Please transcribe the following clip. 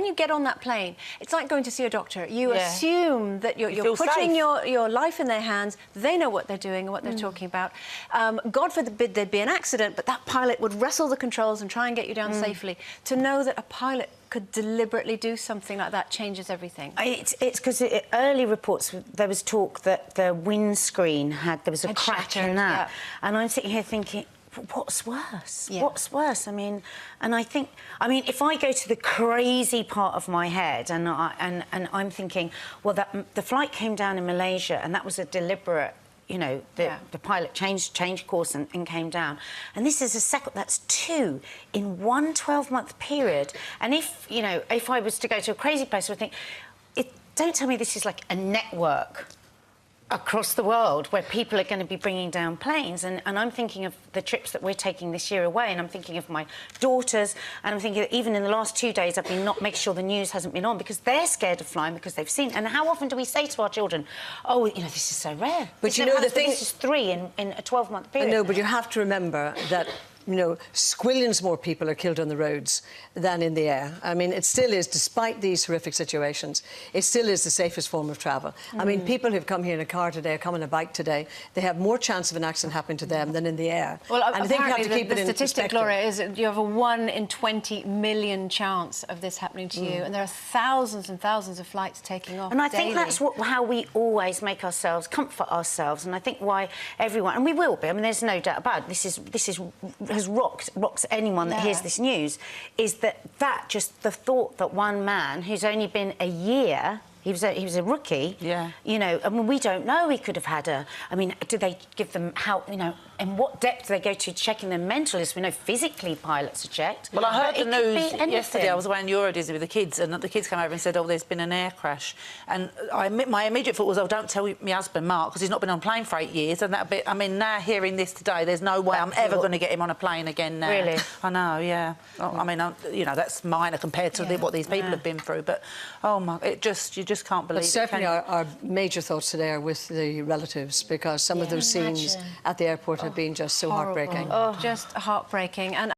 when you get on that plane, it's like going to see a doctor. You assume that you're putting your life in their hands. They know what they're doing and what they're talking about. God forbid there'd be an accident, but that pilot would wrestle the controls and try and get you down safely. To know that a pilot could deliberately do something like that changes everything. It's because early reports, there was talk that the windscreen there was a crack in that. And I'm sitting here thinking, what's worse? What's worse? I mean, and I think, if I go to the crazy part of my head and I'm thinking, well, the flight came down in Malaysia and that was a deliberate, you know, the pilot changed course and came down. And this is that's 2 in one 12-month period. And if I was to go to a crazy place, I would think, don't tell me this is like a network across the world where people are going to be bringing down planes. And I'm thinking of the trips that we're taking this year away, and I'm thinking of my daughters, and I'm thinking that even in the last 2 days I've been making sure the news hasn't been on because they're scared of flying because they've seen. And how often do we say to our children, oh, you know, this is so rare? But you know, the thing... This is 3 in a 12-month period. No, but you have to remember that, you know, squillions more people are killed on the roads than in the air. I mean, it still is, despite these horrific situations, it still is the safest form of travel. I mean, people who've come here in a car today or come on a bike today, they have more chance of an accident happening to them than in the air. Well, and I think you have to keep the it in statistic, perspective. Gloria, is that you have a 1 in 20 million chance of this happening to you, and there are thousands and thousands of flights taking off And I daily. think that's how we always make ourselves, comfort ourselves, and I think why everyone, and we will be, I mean, there's no doubt about it, this has rocks anyone that hears this news, is that just the thought that one man who's only been a year, he was a rookie, you know, I mean, we don't know, he could have had I mean, do they give them how, you know, in what depth do they go to checking their mental? As we know, physically pilots are checked. Well, I heard the news yesterday. I was away in Euro Disney with the kids, and the kids came over and said, oh, there's been an air crash. And my immediate thought was, oh, don't tell my husband, Mark, because he's not been on a plane for 8 years. And I mean, now hearing this today, there's no way I'm ever going to get him on a plane again now. Really? I know, yeah. I mean, you know, that's minor compared to what these people have been through. But, oh, my, you just can't believe it. But certainly our major thoughts today are with the relatives, because some of those scenes at the airport have been just so heartbreaking. Oh, just heartbreaking. And